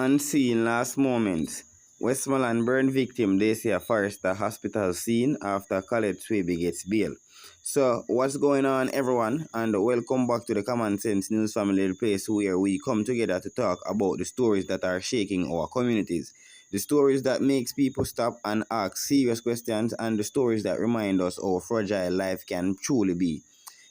Unseen last moments. Westmoreland burn victim Dacia Forester hospital scene after Collate Swaby gets bail. So, what's going on, everyone? And welcome back to the Common Sense News Family, the place where we come together to talk about the stories that are shaking our communities. The stories that makes people stop and ask serious questions, and the stories that remind us how fragile life can truly be.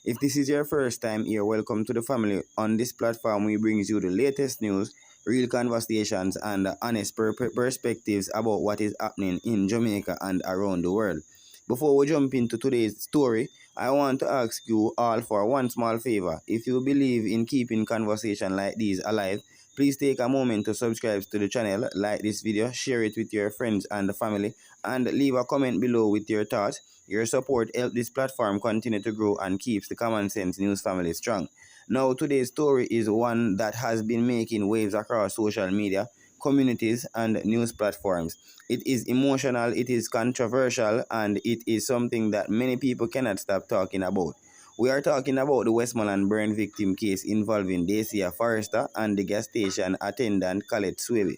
If this is your first time here, welcome to the family. On this platform, we brings you the latest news, real conversations, and honest perspectives about what is happening in Jamaica and around the world. Before we jump into today's story, I want to ask you all for one small favor. If you believe in keeping conversation like these alive, please take a moment to subscribe to the channel, like this video, share it with your friends and the family, and leave a comment below with your thoughts. Your support helps this platform continue to grow and keeps the Common Sense News family strong. Now, today's story is one that has been making waves across social media, communities, and news platforms. It is emotional, it is controversial, and it is something that many people cannot stop talking about. We are talking about the Westmoreland burn victim case involving Dacia Forester and the gas station attendant Collate Swaby.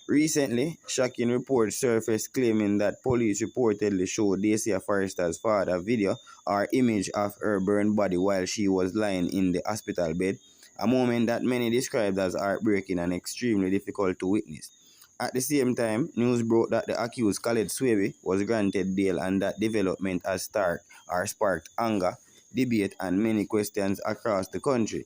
Recently, shocking reports surfaced claiming that police reportedly showed Dacia Forester's father video or image of her burned body while she was lying in the hospital bed, a moment that many described as heartbreaking and extremely difficult to witness. At the same time, news broke that the accused Collate Swaby was granted bail, and that development has sparked anger, debate, and many questions across the country.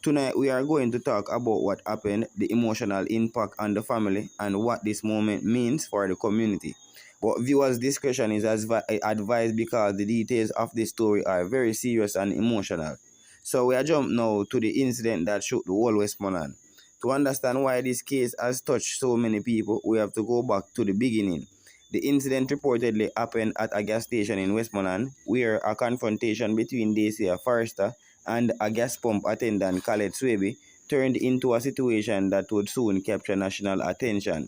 Tonight, we are going to talk about what happened, the emotional impact on the family, and what this moment means for the community. But viewers' discretion is advised because the details of this story are very serious and emotional. So we are jump now to the incident that shook the whole Westmoreland. To understand why this case has touched so many people, we have to go back to the beginning. The incident reportedly happened at a gas station in Westmoreland, where a confrontation between Dacia Forester and a gas pump attendant, Collate Swaby, turned into a situation that would soon capture national attention.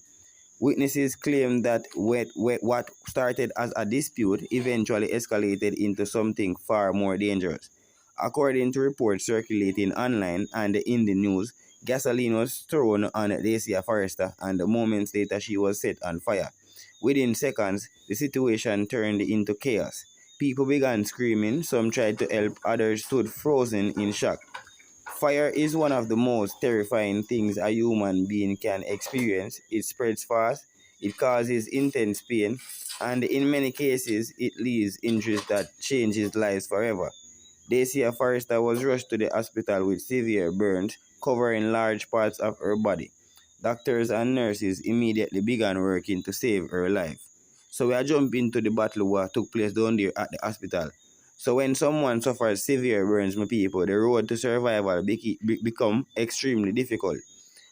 Witnesses claim that what started as a dispute eventually escalated into something far more dangerous. According to reports circulating online and in the news, gasoline was thrown on Dacia Forester, and moments later she was set on fire. Within seconds, the situation turned into chaos. People began screaming, some tried to help, others stood frozen in shock. Fire is one of the most terrifying things a human being can experience. It spreads fast, it causes intense pain, and in many cases, it leaves injuries that changes lives forever. Dacia Forester was rushed to the hospital with severe burns covering large parts of her body. Doctors and nurses immediately began working to save her life. So we are jumping into the battle what took place down there at the hospital. So when someone suffers severe burns, my people, the road to survival become extremely difficult.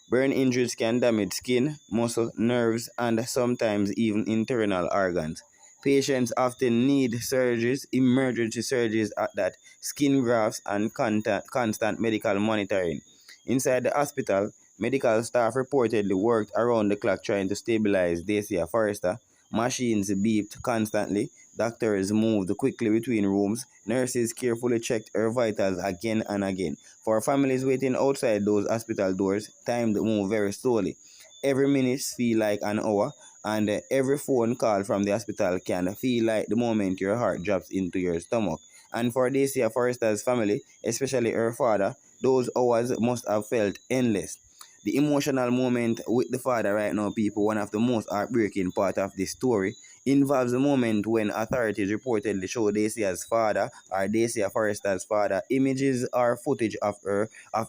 Burn injuries can damage skin, muscle, nerves, and sometimes even internal organs. Patients often need surgeries, emergency surgeries at that, skin grafts, and constant medical monitoring. Inside the hospital, medical staff reportedly worked around the clock trying to stabilize Dacia Forester. Machines beeped constantly. Doctors moved quickly between rooms. Nurses carefully checked her vitals again and again. For families waiting outside those hospital doors, time moved very slowly. Every minute feels like an hour, and every phone call from the hospital can feel like the moment your heart drops into your stomach. And for Dacia Forester's family, especially her father, those hours must have felt endless. The emotional moment with the father right now, people, one of the most heartbreaking part of this story, involves the moment when authorities reportedly show Dacia's father or Dacia Forester's father images or footage of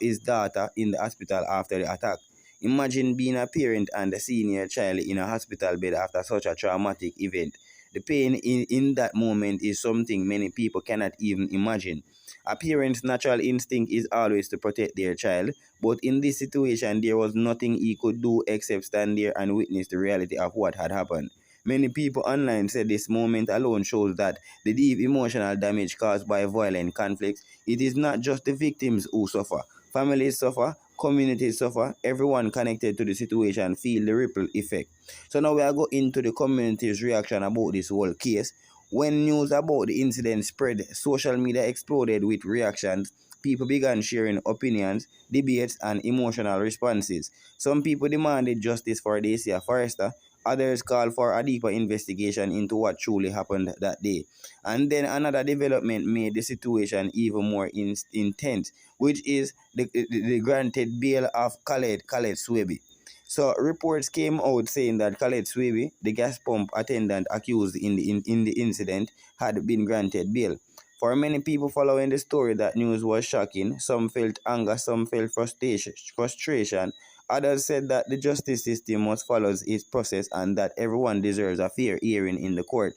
his daughter in the hospital after the attack. Imagine being a parent and seeing your child in a hospital bed after such a traumatic event. The pain in that moment is something many people cannot even imagine. A parent's natural instinct is always to protect their child, but in this situation, there was nothing he could do except stand there and witness the reality of what had happened. Many people online said this moment alone shows that the deep emotional damage caused by violent conflicts, it is not just the victims who suffer. Families suffer, communities suffer, everyone connected to the situation feel the ripple effect. So now we are going into the community's reaction about this whole case. When news about the incident spread, social media exploded with reactions. people began sharing opinions, debates, and emotional responses. Some people demanded justice for Dacia Forester, others called for a deeper investigation into what truly happened that day. And then another development made the situation even more intense, which is the granted bail of Collate Swaby. So reports came out saying that Collate Swaby, the gas pump attendant accused in the incident, had been granted bail. For many people following the story, that news was shocking. Some felt anger, some felt frustration. Others said that the justice system must follow its process and that everyone deserves a fair hearing in the court.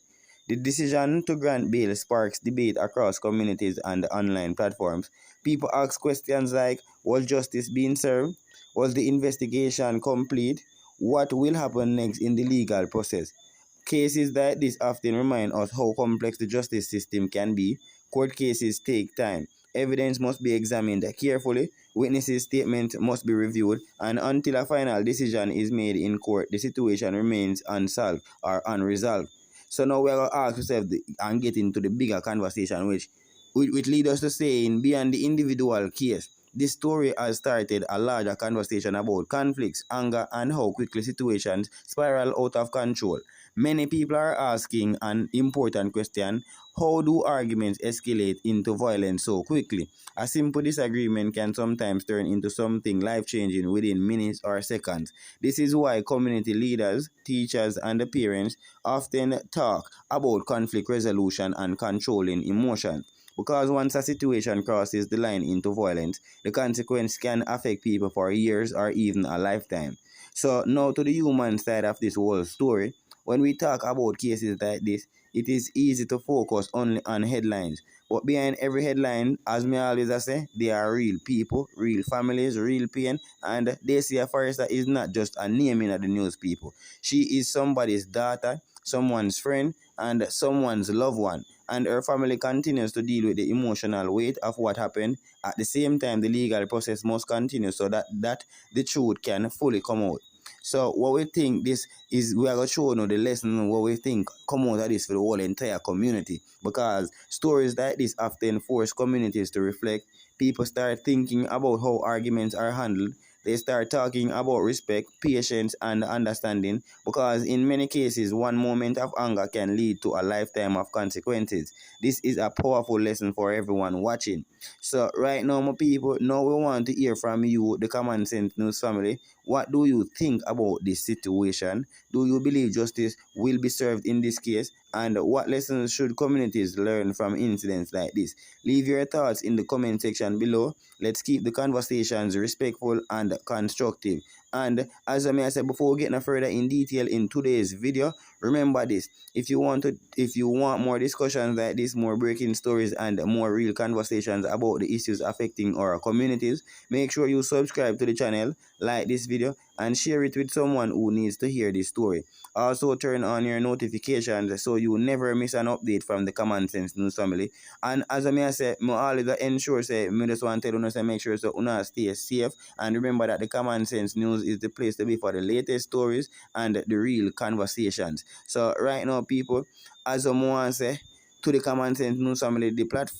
The decision to grant bail sparks debate across communities and online platforms. People ask questions like, was justice being served? Was the investigation complete? What will happen next in the legal process? Cases like this often remind us how complex the justice system can be. Court cases take time. Evidence must be examined carefully. Witnesses' statements must be reviewed, and until a final decision is made in court, the situation remains unsolved or unresolved. So now we're going to ask ourselves and get into the bigger conversation, which lead us to saying beyond the individual case, this story has started a larger conversation about conflicts, anger, and how quickly situations spiral out of control. Many people are asking an important question: how do arguments escalate into violence so quickly? A simple disagreement can sometimes turn into something life changing within minutes or seconds. This is why community leaders, teachers, and the parents often talk about conflict resolution and controlling emotions. Because once a situation crosses the line into violence, the consequence can affect people for years or even a lifetime. So, now to the human side of this whole story, when we talk about cases like this, it is easy to focus only on headlines. But behind every headline, as me always say, there are real people, real families, real pain, and Dacia Forester is not just a name in the news, people. She is somebody's daughter, someone's friend, and someone's loved one, and her family continues to deal with the emotional weight of what happened. At the same time, the legal process must continue so that the truth can fully come out. So what we think this is, we are going to show you the lesson what we think come out of this for the whole entire community, because stories like this often force communities to reflect. People start thinking about how arguments are handled. They start talking about respect, patience, and understanding, because in many cases, one moment of anger can lead to a lifetime of consequences. This is a powerful lesson for everyone watching. So, right now, my people, now we want to hear from you, the Common Sense News family. What do you think about this situation? Do you believe justice will be served in this case? And what lessons should communities learn from incidents like this? Leave your thoughts in the comment section below. Let's keep the conversations respectful and constructive. And as I may have said before we get no further in detail in today's video, remember this: if you want more discussions like this, more breaking stories, and more real conversations about the issues affecting our communities, make sure you subscribe to the channel, like this video, and share it with someone who needs to hear this story. Also, turn on your notifications so you never miss an update from the Common Sense News family. And as I may have said, I always ensure say, me just want to tell you, say, make sure so you stay safe. And remember that the Common Sense News is the place to be for the latest stories and the real conversations. So right now, people, as I want to say, to the Common Sense News family,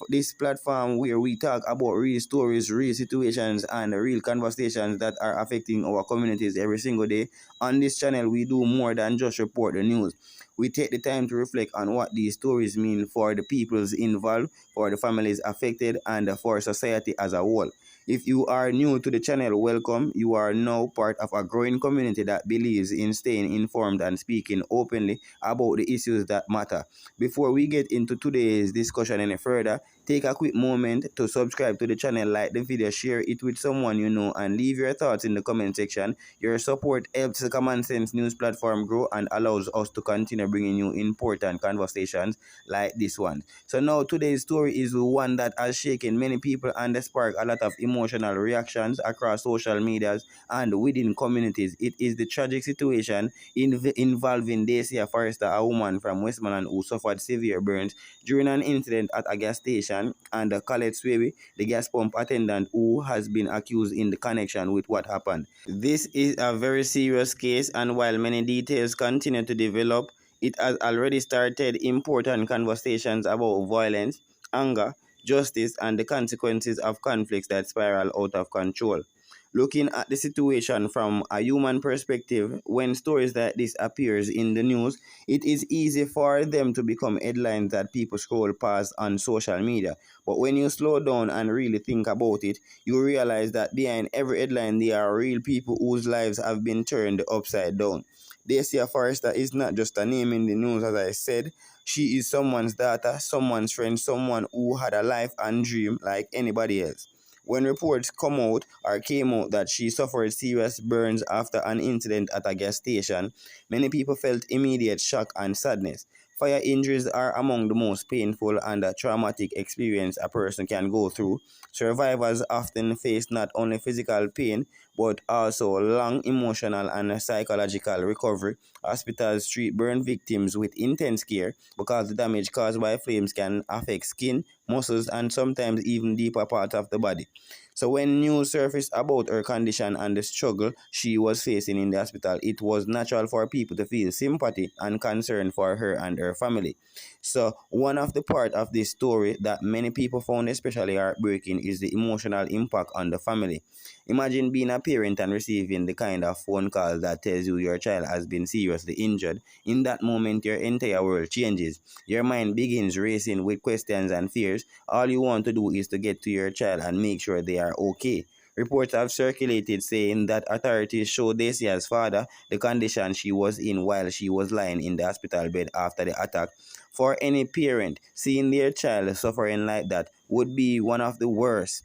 this platform where we talk about real stories, real situations, and real conversations that are affecting our communities every single day. On this channel, we do more than just report the news. We take the time to reflect on what these stories mean for the peoples involved, for the families affected, and for society as a whole. If you are new to the channel, welcome. You are now part of a growing community that believes in staying informed and speaking openly about the issues that matter. Before we get into today's discussion any further, take a quick moment to subscribe to the channel, like the video, share it with someone you know, and leave your thoughts in the comment section. Your support helps the Common Sense News platform grow and allows us to continue bringing you important conversations like this one. So now today's story is one that has shaken many people and sparked a lot of emotional reactions across social medias and within communities. It is the tragic situation involving Dacia Forester, a woman from Westmoreland who suffered severe burns during an incident at a gas station, and Collate Swaby, the gas pump attendant who has been accused in the connection with what happened. This is a very serious case, and while many details continue to develop, it has already started important conversations about violence, anger, justice, and the consequences of conflicts that spiral out of control. Looking at the situation from a human perspective, when stories like this appears in the news, it is easy for them to become headlines that people scroll past on social media. But when you slow down and really think about it, you realize that behind every headline there are real people whose lives have been turned upside down. Dacia Forester is not just a name in the news, as I said. She is someone's daughter, someone's friend, someone who had a life and dream like anybody else. When reports came out that she suffered serious burns after an incident at a gas station, many people felt immediate shock and sadness. Fire injuries are among the most painful and traumatic experience a person can go through. Survivors often face not only physical pain but also long emotional and psychological recovery. Hospitals treat burn victims with intense care because the damage caused by flames can affect skin, muscles, and sometimes even deeper parts of the body. So when news surfaced about her condition and the struggle she was facing in the hospital, it was natural for people to feel sympathy and concern for her and her family. So one of the part of this story that many people found especially heartbreaking is the emotional impact on the family. Imagine being a parent and receiving the kind of phone call that tells you your child has been seriously injured. In that moment, your entire world changes. Your mind begins racing with questions and fears. All you want to do is to get to your child and make sure they are okay. Reports have circulated saying that authorities showed Dacia's father the condition she was in while she was lying in the hospital bed after the attack. For any parent, seeing their child suffering like that would be one of the worst.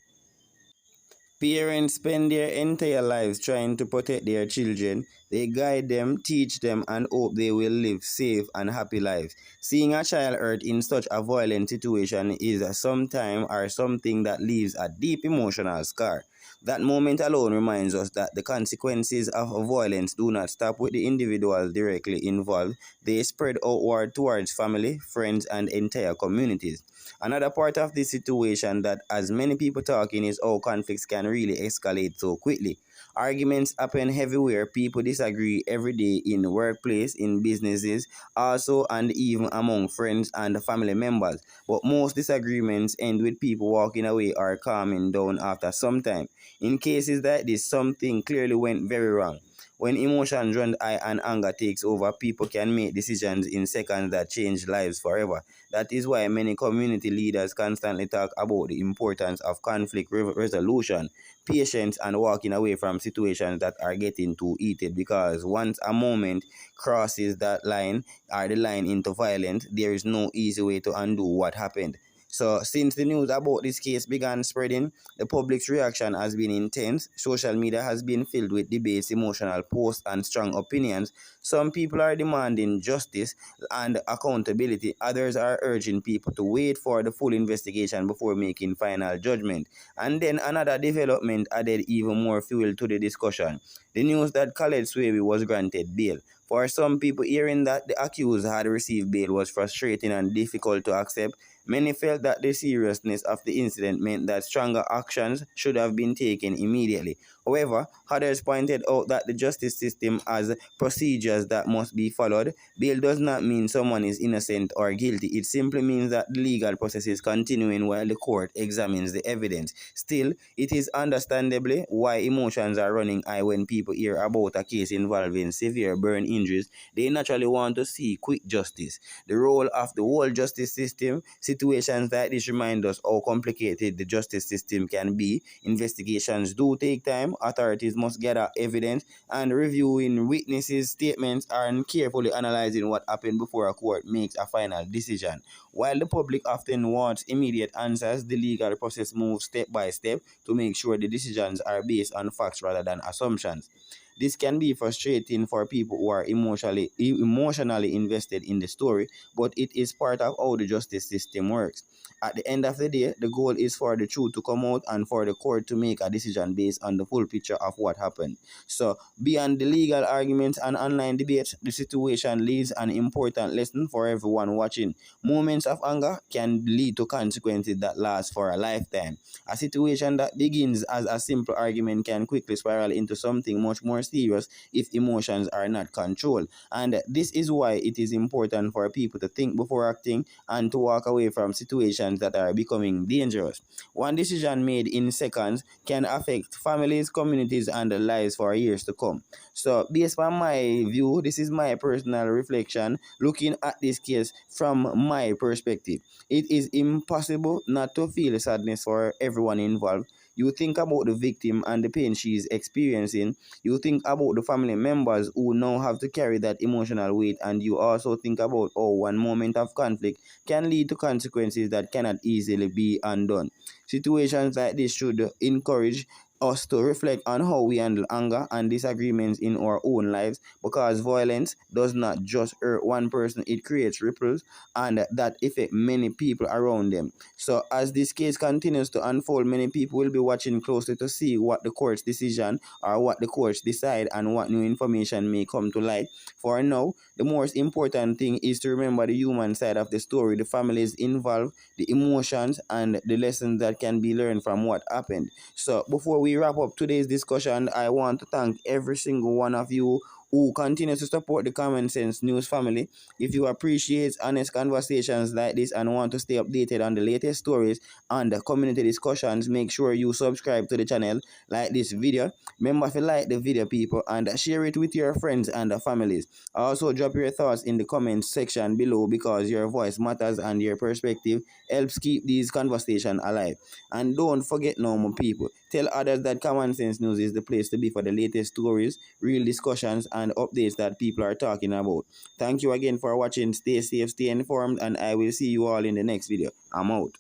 Parents spend their entire lives trying to protect their children. They guide them, teach them, and hope they will live safe and happy lives. Seeing a child hurt in such a violent situation is sometime or something that leaves a deep emotional scar. That moment alone reminds us that the consequences of violence do not stop with the individuals directly involved. They spread outward towards family, friends, and entire communities. Another part of this situation that has many people talking is how conflicts can really escalate so quickly. Arguments happen everywhere. People disagree every day in the workplace, in businesses, also and even among friends and family members. But most disagreements end with people walking away or calming down after some time. In cases like this, something clearly went very wrong. When emotions run high and anger takes over, people can make decisions in seconds that change lives forever. That is why many community leaders constantly talk about the importance of conflict resolution, patience, and walking away from situations that are getting too heated. Because once a moment crosses that line or the line into violence, there is no easy way to undo what happened. So, since the news about this case began spreading, the public's reaction has been intense. Social media has been filled with debates, emotional posts, and strong opinions. Some people are demanding justice and accountability. Others are urging people to wait for the full investigation before making final judgment. And then another development added even more fuel to the discussion. The news that Collate Swaby was granted bail. For some people, hearing that the accused had received bail was frustrating and difficult to accept. Many felt that the seriousness of the incident meant that stronger actions should have been taken immediately. However, others pointed out that the justice system has procedures that must be followed. Bail does not mean someone is innocent or guilty. It simply means that the legal process is continuing while the court examines the evidence. Still, it is understandably why emotions are running high when people hear about a case involving severe burn injuries. They naturally want to see quick justice. The role of the whole justice system, situations like this remind us how complicated the justice system can be. Investigations do take time. Authorities must gather evidence and reviewing witnesses' statements and carefully analyzing what happened before a court makes a final decision. While the public often wants immediate answers, the legal process moves step by step to make sure the decisions are based on facts rather than assumptions. This can be frustrating for people who are emotionally invested in the story, but it is part of how the justice system works. At the end of the day, the goal is for the truth to come out and for the court to make a decision based on the full picture of what happened. So, beyond the legal arguments and online debates, the situation leaves an important lesson for everyone watching. Moments of anger can lead to consequences that last for a lifetime. A situation that begins as a simple argument can quickly spiral into something much more serious if emotions are not controlled. And this is why it is important for people to think before acting and to walk away from situations that are becoming dangerous. One decision made in seconds can affect families, communities, and lives for years to come. So, based on my view, this is my personal reflection looking at this case from my perspective. It is impossible not to feel sadness for everyone involved. You think about the victim and the pain she is experiencing. You think about the family members who now have to carry that emotional weight, and you also think about how one moment of conflict can lead to consequences that cannot easily be undone. Situations like this should encourage us to reflect on how we handle anger and disagreements in our own lives, because violence does not just hurt one person, it creates ripples and that affect many people around them. So as this case continues to unfold, many people will be watching closely to see what the court's decision or what the courts decide and what new information may come to light. For now, the most important thing is to remember the human side of the story, the families involved, the emotions, and the lessons that can be learned from what happened. So before we wrap up today's discussion, I want to thank every single one of you who continues to support the Common Sense News family. If you appreciate honest conversations like this and want to stay updated on the latest stories and the community discussions, make sure you subscribe to the channel, like this video. Remember to like the video, people, and share it with your friends and families. Also, drop your thoughts in the comments section below, because your voice matters and your perspective helps keep these conversations alive. And don't forget, normal people, tell others that Common Sense News is the place to be for the latest stories, real discussions, and updates that people are talking about. Thank you again for watching. Stay safe, stay informed, and I will see you all in the next video. I'm out.